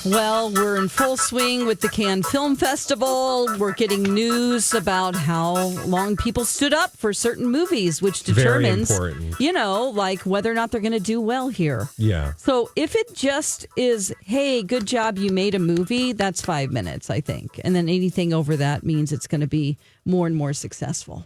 Well, we're in full swing with the Cannes Film Festival. We're getting news about how long people stood up for certain movies, which determines, like whether or not they're going to do well here. Yeah. So if it just is, hey, good job, you made a movie, that's 5 minutes, I think. And then anything over that means it's going to be more and more successful.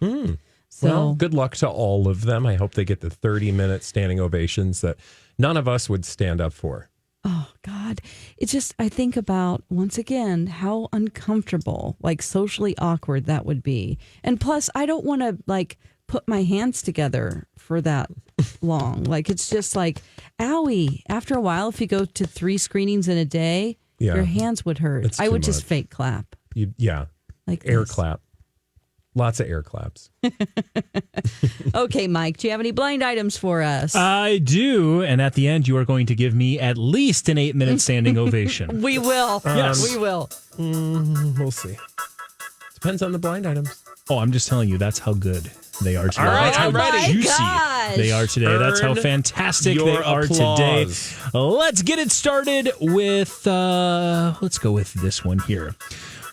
So, well, good luck to all of them. I hope they get the 30-minute standing ovations that none of us would stand up for. Oh, God. It's just, I think about, once again, how uncomfortable, like socially awkward that would be. And plus, I don't want to, put my hands together for that long. It's just like, owie. After a while, if you go to 3 screenings in a day, your hands would hurt. I would just fake clap. Like air clap. Lots of air claps. Okay, Mike, do you have any blind items for us? I do. And at the end, you are going to give me at least an 8-minute standing ovation. We will. Yes, we will. We'll see. Depends on the blind items. Oh, I'm just telling you, that's how good they are today. All right, that's how I'm ready. juicy they are today. That's how fantastic they are today. Let's get it started with, let's go with this one here.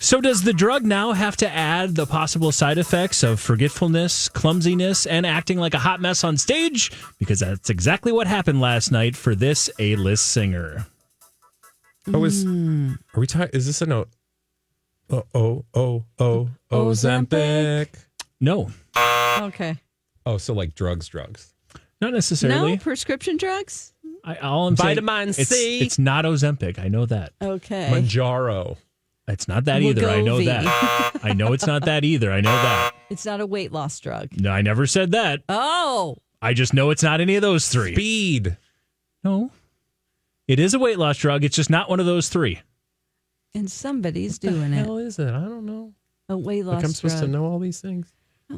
So does the drug now have to add the possible side effects of forgetfulness, clumsiness, and acting like a hot mess on stage? Because that's exactly what happened last night for this A-list singer. Are we talking? Is this an Ozempic? No. Okay. Oh, so like drugs. Not necessarily. No prescription drugs? All I'm saying, Vitamin C. It's not Ozempic. I know that. Okay. Manjaro. It's not that either. I know that. I know it's not that either. I know that. It's not a weight loss drug. No, I never said that. Oh. I just know it's not any of those 3. Speed. No. It is a weight loss drug. It's just not one of those 3. And somebody's doing it. What the hell is it? I don't know. A weight loss drug. I'm supposed to know all these things.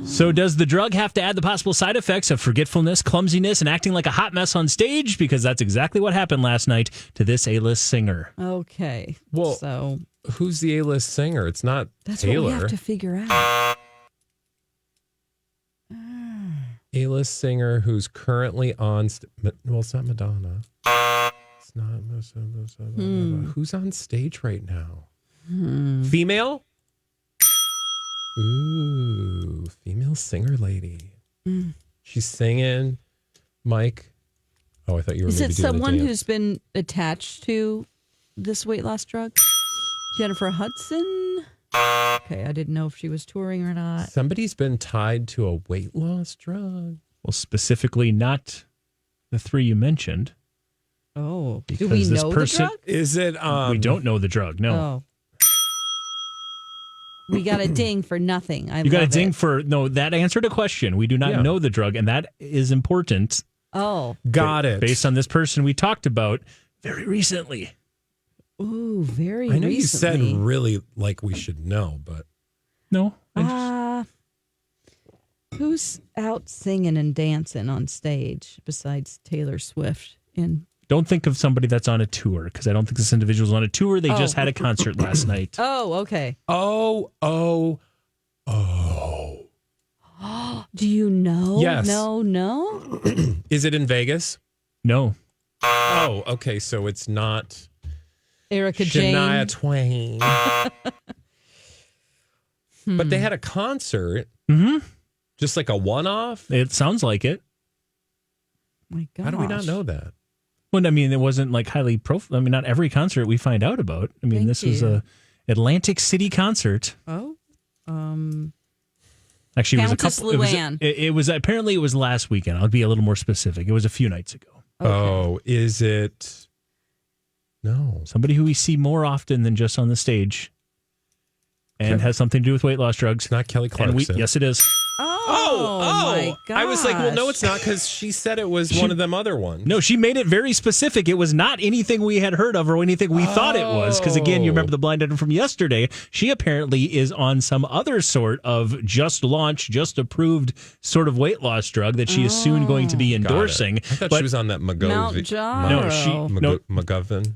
So does the drug have to add the possible side effects of forgetfulness, clumsiness, and acting like a hot mess on stage? Because that's exactly what happened last night to this A-list singer. Okay. Well, so who's the A-list singer? It's not that's Taylor. What we have to figure out. A-list singer who's currently on... well, it's not Madonna. It's not... Who's on stage right now? Female? Ooh, female singer lady. She's singing. Mike. Oh, I thought you were Is maybe it doing someone a dance. who's been attached to this weight loss drug? Jennifer Hudson? Okay, I didn't know if she was touring or not. Somebody's been tied to a weight loss drug. Well, specifically not the 3 you mentioned. Oh, because do we this know person, the drug? Is it? We don't know the drug, no. Oh. We got a ding for nothing. You got a ding for, no, that answered a question. We do not know the drug, and that is important. Oh. Got it. Based on this person we talked about very recently. Ooh, very I know recently. you said really like we should know, but... No. Who's out singing and dancing on stage besides Taylor Swift? Don't think of somebody that's on a tour, because I don't think this individual's on a tour. They just had a concert last night. Oh, okay. Oh. Do you know? Yes. No. Is it in Vegas? No. Oh, okay. So it's not Erica Shania Jane. Twain. But they had a concert. Just like a one-off? It sounds like it. My gosh. How do we not know that? Well, I mean, it wasn't like highly profile. I mean, not every concert we find out about. I mean, this was a Atlantic City concert. Oh. Actually, it was a Countess couple. Luann. It was apparently it was last weekend. I'll be a little more specific. It was a few nights ago. Okay. Oh, is it? No. Somebody who we see more often than just on the stage, and has something to do with weight loss drugs. It's not Kelly Clarkson. Yes, it is. My gosh. I was like, well, no, it's not, because she said it was one of them other ones. No, she made it very specific. It was not anything we had heard of or anything we thought it was. Because again, you remember the blind item from yesterday. She apparently is on some other sort of just launched, just approved sort of weight loss drug that she is soon going to be endorsing. I thought she was on that McGovern.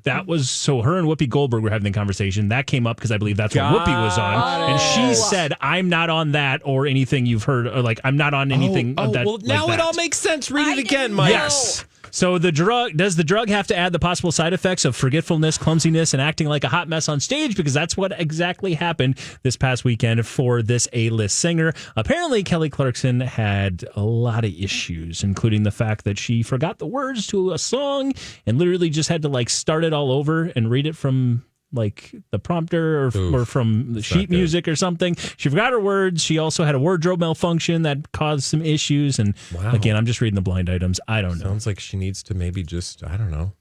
That was, so her and Whoopi Goldberg were having the conversation. That came up because I believe that's what Whoopi was on. And she said, I'm not on that or anything you've heard, or like, I'm not on anything of that. Well, now like it all makes sense. Read it again, Mike. Yes. So does the drug have to add the possible side effects of forgetfulness, clumsiness, and acting like a hot mess on stage? Because that's what exactly happened this past weekend for this A-list singer. Apparently, Kelly Clarkson had a lot of issues, including the fact that she forgot the words to a song and literally just had to start it all over and read it from the prompter or from the sheet music or something. She forgot her words. She also had a wardrobe malfunction that caused some issues. And again, I'm just reading the blind items. I don't know. Sounds like she needs to maybe just, I don't know,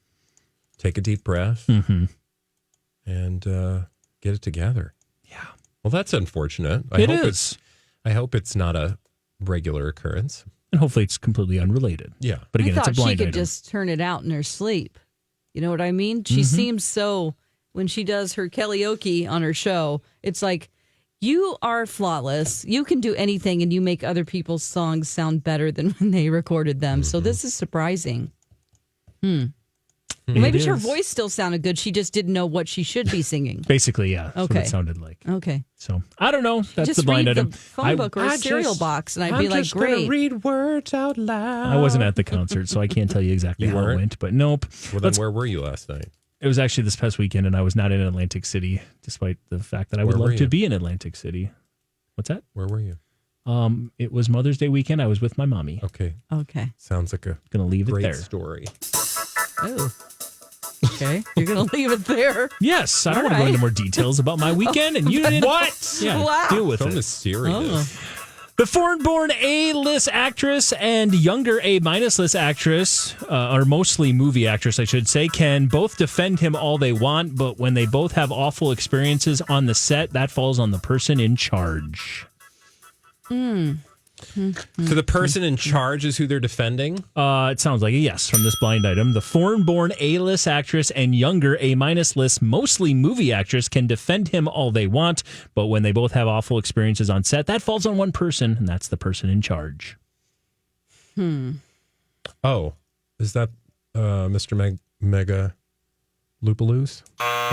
take a deep breath and get it together. Yeah. Well, that's unfortunate. I hope it's not a regular occurrence. And hopefully it's completely unrelated. Yeah. But again, it's a blind she could item. just turn it out in her sleep. You know what I mean? She seems so... When she does her karaoke on her show, it's like, you are flawless. You can do anything, and you make other people's songs sound better than when they recorded them. So this is surprising. Maybe her voice still sounded good. She just didn't know what she should be singing. Basically, yeah. That's Okay. what it sounded like. Okay. So, I don't know. That's Just the blind read item. the phone book or a cereal box, and I'd be like, gonna great. read words out loud. I wasn't at the concert, so I can't tell you exactly how it went. But nope. Well, then where were you last night? It was actually this past weekend, and I was not in Atlantic City, despite the fact that I would love to be in Atlantic City. What's that? Where were you? It was Mother's Day weekend. I was with my mommy. Okay. Sounds like a Gonna leave it great there. story. Oh. Okay. You're going to leave it there. Yes, I don't want to go into more details about my weekend, and you didn't. What? Yeah, Wow. deal with So it. mysterious. The foreign-born A-list actress and younger A-list actress, or mostly movie actress, I should say, can both defend him all they want, but when they both have awful experiences on the set, that falls on the person in charge. So the person in charge is who they're defending? It sounds like a yes from this blind item. The foreign-born A-list actress and younger A-list, mostly movie actress, can defend him all they want, but when they both have awful experiences on set, that falls on one person, and that's the person in charge. Oh, is that Mr. Mega Loopaloose?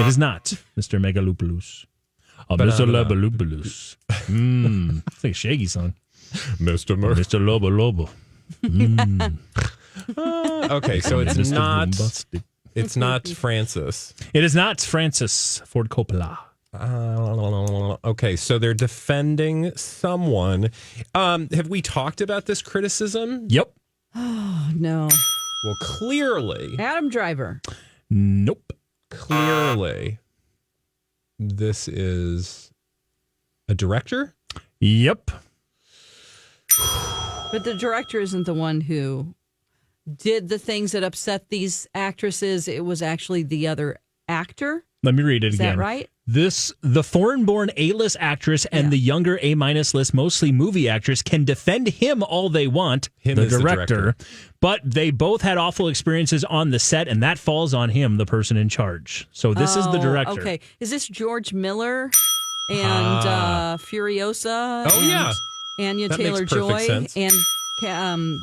It is not Mr. Megaloopaloo's. Mr. Lobaloobaloo's. It's like a Shaggy song. Mr. Lobo Lobo. Okay, so it's Mr. not. Boombastic. It's not Francis. It is not Francis Ford Coppola. Okay, so they're defending someone. Have we talked about this criticism? Yep. Oh, no. Well, clearly, Adam Driver. Nope. clearly, this is a director? Yep. But the director isn't the one who did the things that upset these actresses. It was actually the other actor. Let me read it Is again. that right? The foreign-born A-list actress and the younger A-list, mostly movie actress, can defend him all they want, Him the is the director, director. but they both had awful experiences on the set, and that falls on him, the person in charge. So this is the director. Okay. Is this George Miller and Furiosa? Oh, and yeah. Anya That makes Taylor-Joy perfect sense. and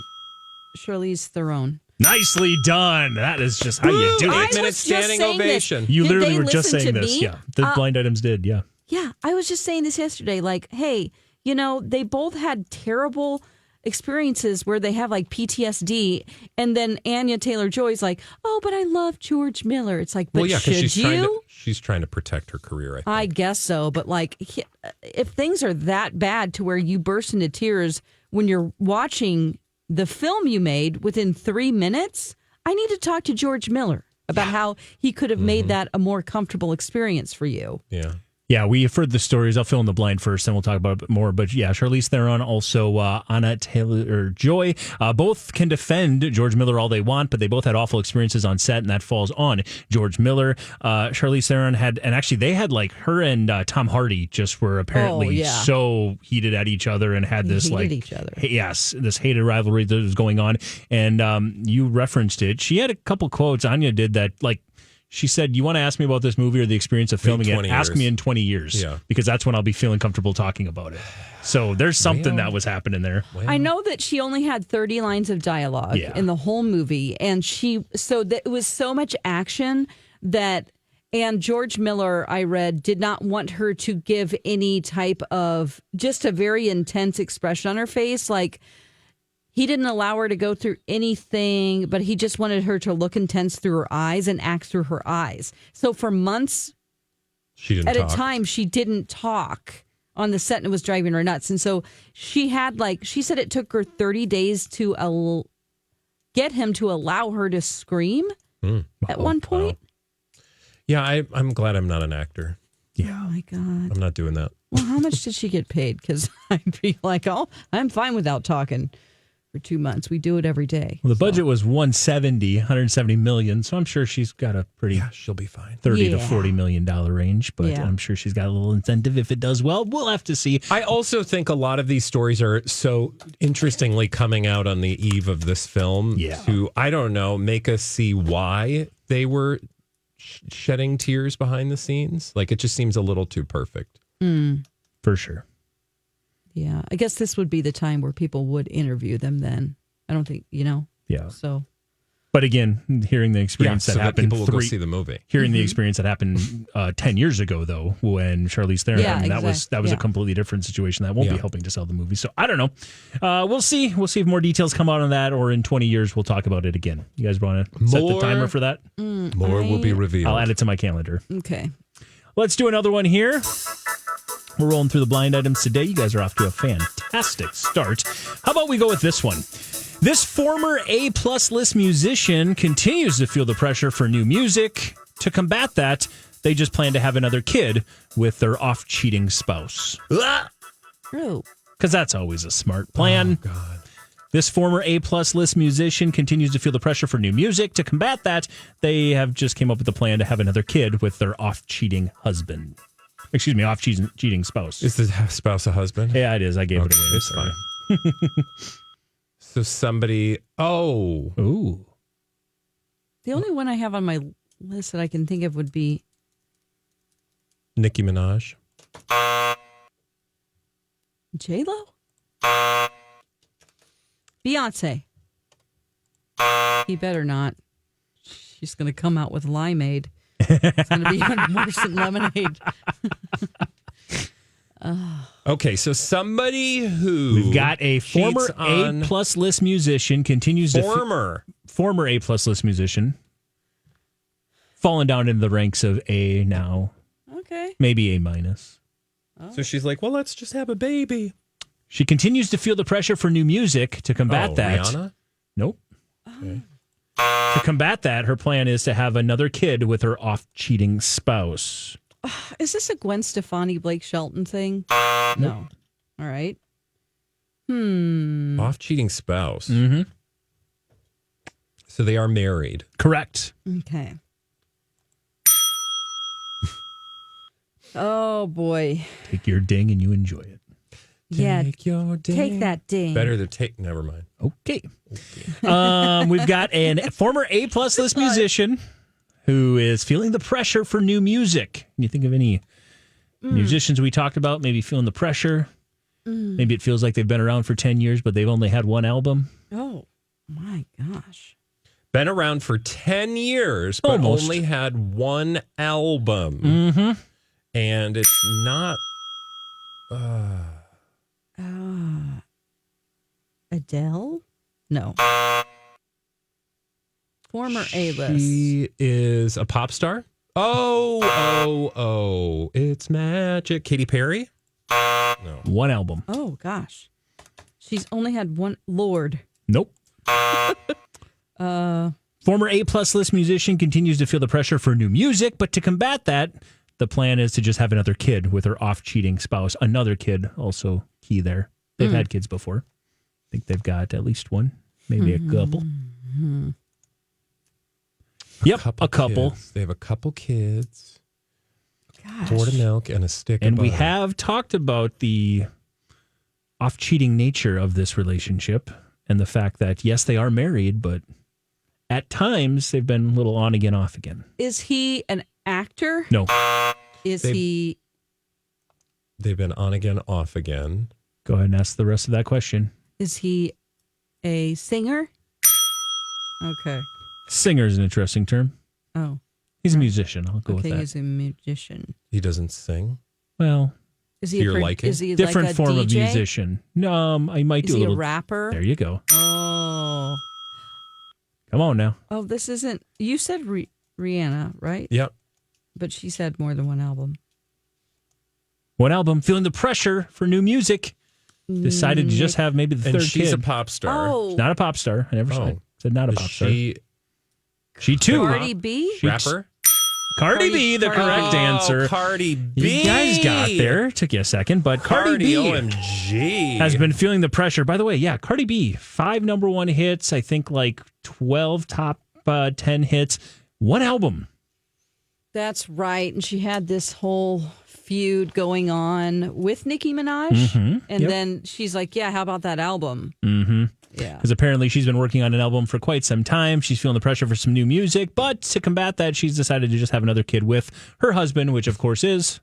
Charlize Theron. Nicely done. That is just how you do I it. 8-minute was just standing saying this. ovation. You Did literally they were just listen saying to this. me? Yeah. The blind items did. Yeah. Yeah, I was just saying this yesterday. Like, hey, you know, they both had terrible experiences where they have like PTSD, and then Anya Taylor-Joy's like, "Oh, but I love George Miller." It's like, but Well, yeah, because should she's trying to protect her career. I think. I guess so, but like, if things are that bad to where you burst into tears when you're watching the film you made within 3 minutes, I need to talk to George Miller about how he could have made that a more comfortable experience for you. Yeah. Yeah, we've heard the stories. I'll fill in the blind first, then we'll talk about it more. But yeah, Charlize Theron, also Anya Taylor-Joy, both can defend George Miller all they want, but they both had awful experiences on set, and that falls on George Miller. Charlize Theron had, and actually they had like her and Tom Hardy just were apparently so heated at each other and had this Hated like each other. Yes, this hated rivalry that was going on. And you referenced it. She had a couple quotes. Anya did that like. She said, you want to ask me about this movie or the experience of filming it? Ask me in 20 years. Yeah. Because that's when I'll be feeling comfortable talking about it. So there's something that was happening there. I know that she only had 30 lines of dialogue in the whole movie, and it was so much action and George Miller, I read, did not want her to give any type of just a very intense expression on her face, like he didn't allow her to go through anything, but he just wanted her to look intense through her eyes and act through her eyes. So for months She didn't at talk. a time, she didn't talk on the set, and it was driving her nuts. And so she had she said it took her 30 days to get him to allow her to scream at one point. Wow. Yeah, I'm glad I'm not an actor. Yeah. Oh my God. I'm not doing that. Well, how much did she get paid? Because I'd be like, oh, I'm fine without talking for 2 months. We do it every day. Well, the budget was 170 million, so I'm sure she's got a pretty She'll be fine. 30 to 40 million dollar range, but Yeah. I'm sure she's got a little incentive if it does well. We'll have to see. I also think a lot of these stories are so interestingly coming out on the eve of this film to, I don't know, make us see why they were shedding tears behind the scenes. Like, it just seems a little too perfect. For sure. Yeah. I guess this would be the time where people would interview them then. I don't think, Yeah. So. But again, hearing the experience so that happened, people will go see the movie. Hearing the experience that happened 10 years ago, though, when Charlize Theron, that was a completely different situation. That won't be helping to sell the movie. So I don't know. We'll see. We'll see if more details come out on that, or in 20 years we'll talk about it again. You guys want to set the timer for that? More will be revealed. I'll add it to my calendar. Okay. Let's do another one here. We're rolling through the blind items today. You guys are off to a fantastic start. How about we go with this one? This former A-plus list musician continues to feel the pressure for new music. To combat that, they just plan to have another kid with their off-cheating spouse. Oh. Because that's always a smart plan. Oh, God. This former A-plus list musician continues to feel the pressure for new music. To combat that, they have just came up with a plan to have another kid with their off-cheating husband. Excuse me, off-cheating spouse. Is the spouse a husband? Yeah, it is. I gave it away. It's fine. So somebody, Ooh. The only one I have on my list that I can think of would be Nicki Minaj. J-Lo? Beyonce. He better not. She's going to come out with limeade. It's going to be worse than lemonade. Okay, so somebody who We've got a former cheats on- A-plus list musician continues to former A-plus list musician falling down into the ranks of A now, Okay. maybe A minus. So she's like, well, let's just have a baby. She continues to feel the pressure for new music. To combat that, Rihanna? nope. Okay. To combat that, her plan is to have another kid with her off-cheating spouse. Is this a Gwen Stefani, Blake Shelton thing? No. All right. Off cheating spouse. Mm-hmm. So they are married. Correct. Okay. Oh, boy. Take your ding and you enjoy it. Yeah. Take your ding. Take that ding. Better to take. Never mind. Okay. We've got a former A-plus list musician who is feeling the pressure for new music. Can you think of any musicians we talked about maybe feeling the pressure? Maybe it feels like they've been around for 10 years, but they've only had one album. Oh, my gosh. Been around for 10 years, but Almost. only had one album. Mm-hmm. And it's not. Adele? No. Former A-list. She is a pop star. Oh, it's magic. Katy Perry? No. One album. Oh, gosh. She's only had one. Lord. Nope. Former A-plus list musician continues to feel the pressure for new music, but to combat that, the plan is to just have another kid with her off-cheating spouse. Another kid, also key there. They've had kids before. I think they've got at least one, maybe a couple. Yep, a couple. Kids. They have a couple kids. Gosh. Quart of milk and a stick And of we butter. have talked about the off-cheating nature of this relationship and the fact that, yes, they are married, but at times they've been a little on again, off again. Is he an actor? No. Is he? They've been on again, off again. Go ahead and ask the rest of that question. Is he a singer? Okay. Singer is an interesting term. Oh. He's a musician. I'll go with Okay, that. he's a musician. He doesn't sing. Well, Is to he your liking? Is he Different like a form DJ? of musician. No, I might Is do he a little. a rapper? There you go. Oh. Come on now. Oh, this isn't. You said Rihanna, right? Yep. But she said more than one album. One album, feeling the pressure for new music. Decided to just have maybe the And third she's kid. a pop star. Oh. Not a pop star. I never said not a Is pop star. she She too. Cardi B? rapper? Cardi B, the Cardi correct B. answer. Cardi B. You guys got there. Took you a second, but Cardi B OMG. has been feeling the pressure. By the way, yeah, Cardi B, 5 number one hits. I think like 12 top 10 hits. One album. That's right. And she had this whole feud going on with Nicki Minaj. And then she's like, yeah, how about that album? Mm-hmm. Yeah. Because apparently she's been working on an album for quite some time. She's feeling the pressure for some new music. But to combat that, she's decided to just have another kid with her husband, which of course is...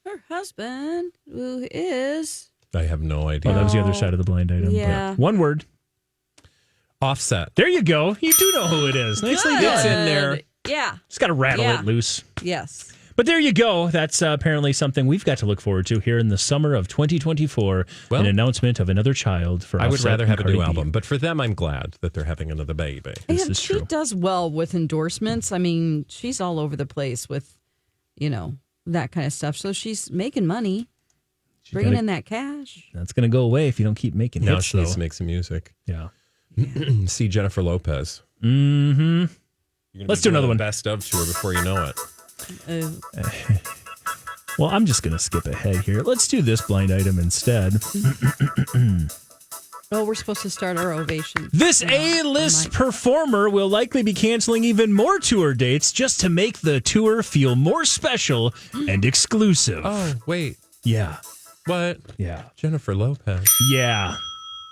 Her husband, who is... I have no idea. Oh, that was the other side of the blind item. Yeah. But one word. Offset. There you go. You do know who it is. Nicely Good. done. It's in there. Yeah. Just got to rattle Yeah. it loose. Yes. But there you go. That's apparently something we've got to look forward to here in the summer of 2024. Well, an announcement of another child for I would Offset rather and have a Cardi new B. album, but for them, I'm glad that they're having another baby. This And is she true. does well with endorsements. I mean, she's all over the place with, that kind of stuff. So she's making money, bringing in that cash. That's going to go away if you don't keep making Now hits, she needs though. to make some music. Yeah. See Jennifer Lopez. Mm-hmm. You're gonna Let's be do another doing one. the Best of tour before you know it. Well, I'm just going to skip ahead here. Let's do this blind item instead. Oh, we're supposed to start our ovation. This A-list performer will likely be canceling even more tour dates just to make the tour feel more special and exclusive. Oh, wait. Yeah. What? Yeah. Jennifer Lopez. Yeah.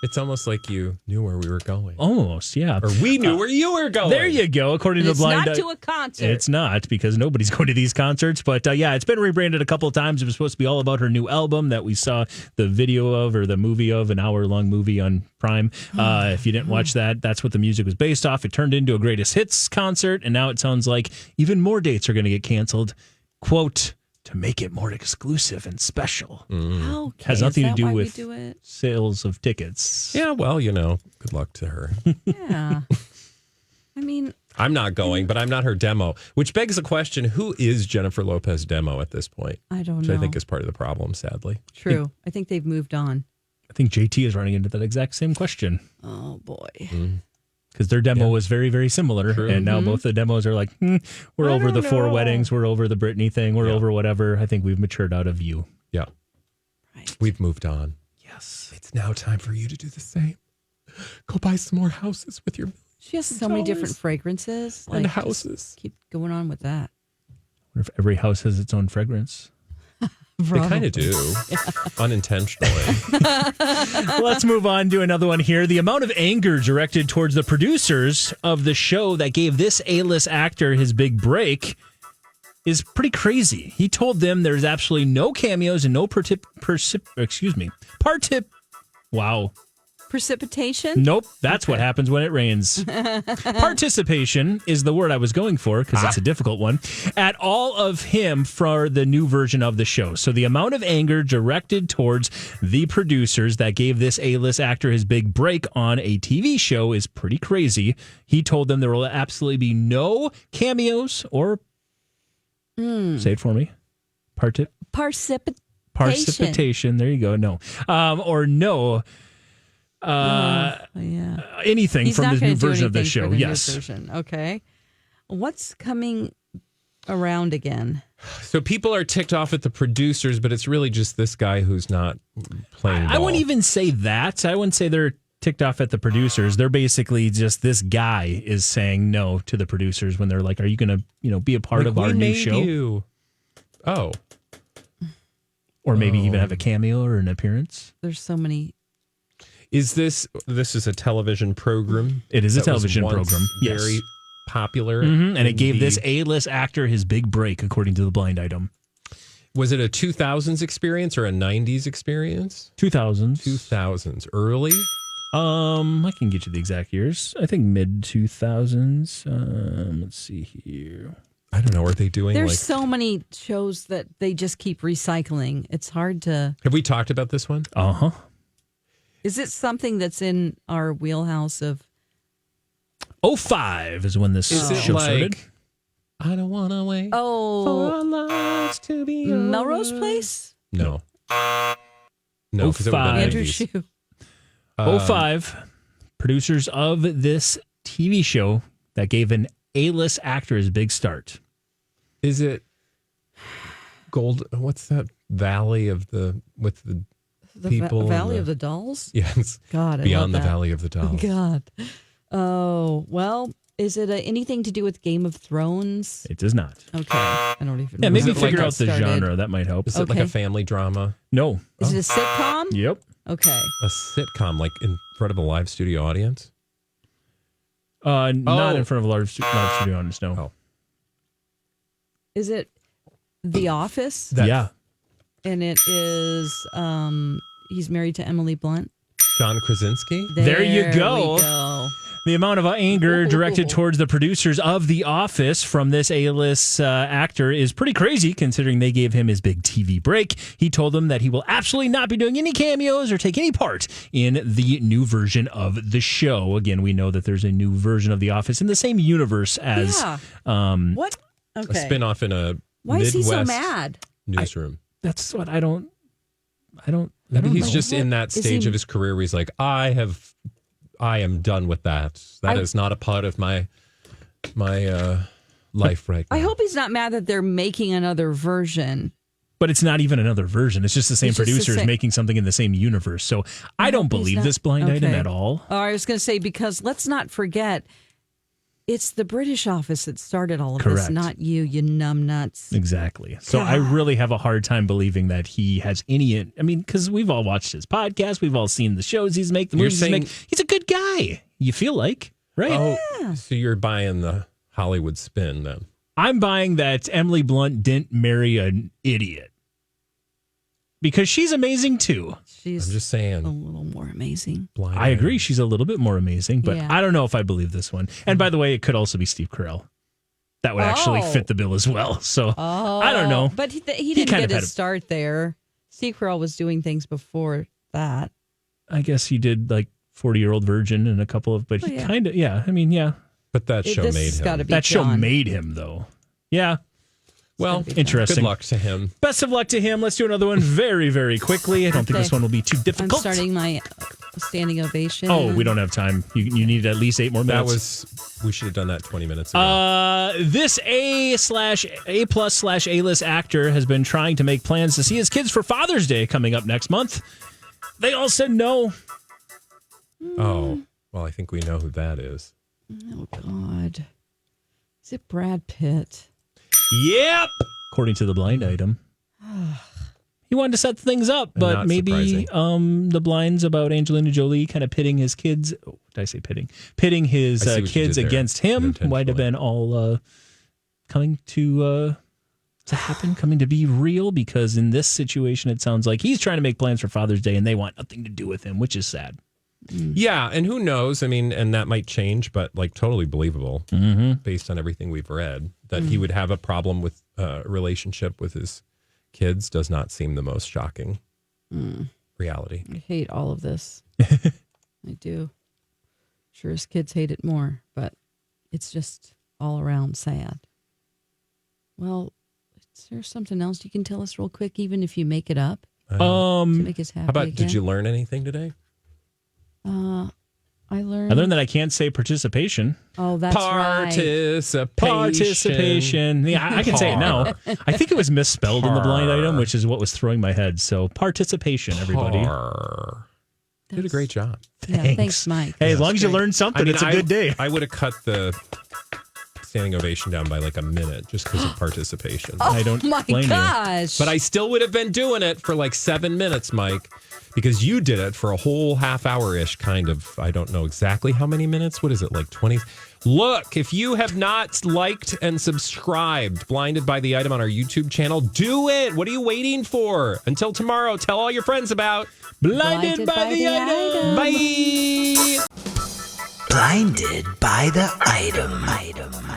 It's almost like you knew where we were going. Almost, yeah. Or we knew where you were going. There you go. According to It's the blind not to a concert. It's not, because nobody's going to these concerts. But yeah, it's been rebranded a couple of times. It was supposed to be all about her new album that we saw the video of, or the movie of, an hour-long movie on Prime. If you didn't watch that, that's what the music was based off. It turned into a greatest hits concert, and now it sounds like even more dates are going to get canceled. Quote, to make it more exclusive and special. Okay, Has nothing is to that do why we with do it? sales of tickets. Yeah, well, good luck to her. Yeah. I mean, I'm not going, but I'm not her demo, which begs the question, who is Jennifer Lopez demo at this point? I don't Which know. I think is part of the problem, sadly. True. I think they've moved on. I think JT is running into that exact same question. Oh, boy. Because their demo was very, very similar. True. And now both the demos are like, we're I over the don't 4 know. weddings. We're over the Britney thing. We're Yeah. over whatever. I think we've matured out of you. Yeah. Right. We've moved on. Yes. It's now time for you to do the same. Go buy some more houses with your She has so many different fragrances. and Just houses. keep going on with that. What if every house has its own fragrance? They kind of do, unintentionally. Let's move on to another one here. The amount of anger directed towards the producers of the show that gave this A-list actor his big break is pretty crazy. He told them there's absolutely no cameos and no Wow. Precipitation? Nope, that's what happens when it rains. Participation is the word I was going for, because it's a difficult one, at all of him for the new version of the show. So the amount of anger directed towards the producers that gave this A-list actor his big break on a TV show is pretty crazy. He told them there will absolutely be no cameos or, say it for me, Participation. There you go. No. Or no. Anything He's from not the gonna new do version of the anything show. for the new Yes. version. Okay. What's coming around again? So people are ticked off at the producers, but it's really just this guy who's not playing ball. I wouldn't even say that. I wouldn't say they're ticked off at the producers. They're basically just, this guy is saying no to the producers when they're like, are you going to, be a part of our new show? You. Oh. Or maybe even have a cameo or an appearance? There's so many. Is this is a television program? It is a that was television once program. Yes. Very popular. And it in gave the- this A-list actor his big break, according to the blind item. Was it a 2000s experience or a 90s experience? 2000s. 2000s. Early? I can get you the exact years. I think mid 2000s. Let's see here. I don't know. Are they doing There's so many shows that they just keep recycling. It's hard to. Have we talked about this one? Uh-huh. Is it something that's in our wheelhouse of? 05 is when this show started. I don't want to wait for our lives to be Melrose Place? No. No, because it would have been Andrew 90s. Shue. 05, producers of this TV show that gave an A-list actor his big start. Is it Gold? What's that Valley of the with the people? Valley of the Dolls? Yes. God, I Beyond love the that. Valley of the Dolls. God. Oh, well, is it anything to do with Game of Thrones? It does not. Okay. I don't even know. Yeah, maybe it figure like out the genre. That might help. Is it like a family drama? No. Is it a sitcom? Yep. Okay. A sitcom, like in front of a live studio audience? Not in front of a live studio audience, no. Oh. Is it The Office? Yeah. And it is, he's married to Emily Blunt. John Krasinski? There you go. We go. The amount of anger directed towards the producers of The Office from this A-list actor is pretty crazy, considering they gave him his big TV break. He told them that he will absolutely not be doing any cameos or take any part in the new version of the show. Again, we know that there's a new version of The Office in the same universe as... Yeah. What? Okay. A spinoff in a Why Midwest is he so mad? newsroom. That's what I don't Maybe he's know. just in that Is stage he- of his career where he's like, I am done with that. That is not a part of my life right now. I hope he's not mad that they're making another version. But it's not even another version. It's just the same It's just the producers same- making something in the same universe. So I don't He's believe not- this blind item okay. at all. Oh, I was going to say, because let's not forget, it's the British office that started all of this, Correct. not you numbnuts. Exactly. So I really have a hard time believing that he has any... I mean, because we've all watched his podcast. We've all seen the shows he's making, the You're movies saying- he's making. He's a good guy. You feel like, right? Oh, so you're buying the Hollywood spin then? I'm buying that Emily Blunt didn't marry an idiot. Because she's amazing too. She's I'm just saying. a little more amazing. Blind I agree. item. She's a little bit more amazing, but Yeah. I don't know if I believe this one. And by the way, it could also be Steve Carell. That would actually fit the bill as well. So I don't know. But he He didn't kind get of his had a- start there. Steve Carell was doing things before that. I guess he did like 40-Year-Old Virgin and a couple of, but he yeah. kind of, yeah. I mean, yeah. But that show This made has him. gotta be That show John. made him, though. Yeah. Well, gotta be interesting. good luck to him. Best of luck to him. Let's do another one very, very quickly. I don't think Okay. this one will be too I'm difficult. starting my standing ovation. Oh, we don't have time. You need at least 8 more That minutes. we should have done that 20 minutes ago. This A+/A-list actor has been trying to make plans to see his kids for Father's Day coming up next month. They all said no. Oh, well, I think we know who that is. Oh, God. Is it Brad Pitt? Yep. According to the blind item. He wanted to set things up, but Not maybe surprising. the blinds about Angelina Jolie kind of pitting his kids. Oh, did I say pitting? Pitting his I see what you kids did there, against him might have unintentionally. been all coming to happen, coming to be real. Because in this situation, it sounds like he's trying to make plans for Father's Day, and they want nothing to do with him, which is sad. Yeah, and who knows? I mean, and that might change, but like totally believable based on everything we've read. That he would have a problem with a relationship with his kids does not seem the most shocking reality. I hate all of this. I do. Sure, his kids hate it more, but it's just all around sad. Well, is there something else you can tell us real quick, even if you make it up, to make us happy? How about, again? did you learn anything today? I learned. I learned that I can't say participation. Oh, that's right. Participation. Yeah, I can say it now. I think it was misspelled in the blind item, which is what was throwing my head. So participation, everybody. Par. You did a great job. Yeah, thanks, Mike. Hey, as That's long as you great. learn something, it's a good day. I would have cut the standing ovation down by like a minute just because of participation. I don't Oh my blame you. gosh! But I still would have been doing it for like 7 minutes, Mike, because you did it for a whole half hour-ish kind of. I don't know exactly how many minutes. What is it, like 20? Look, if you have not liked and subscribed Blinded by the Item on our YouTube channel, do it. What are you waiting for? Until tomorrow, tell all your friends about Blinded by the item. Bye. Blinded by the item.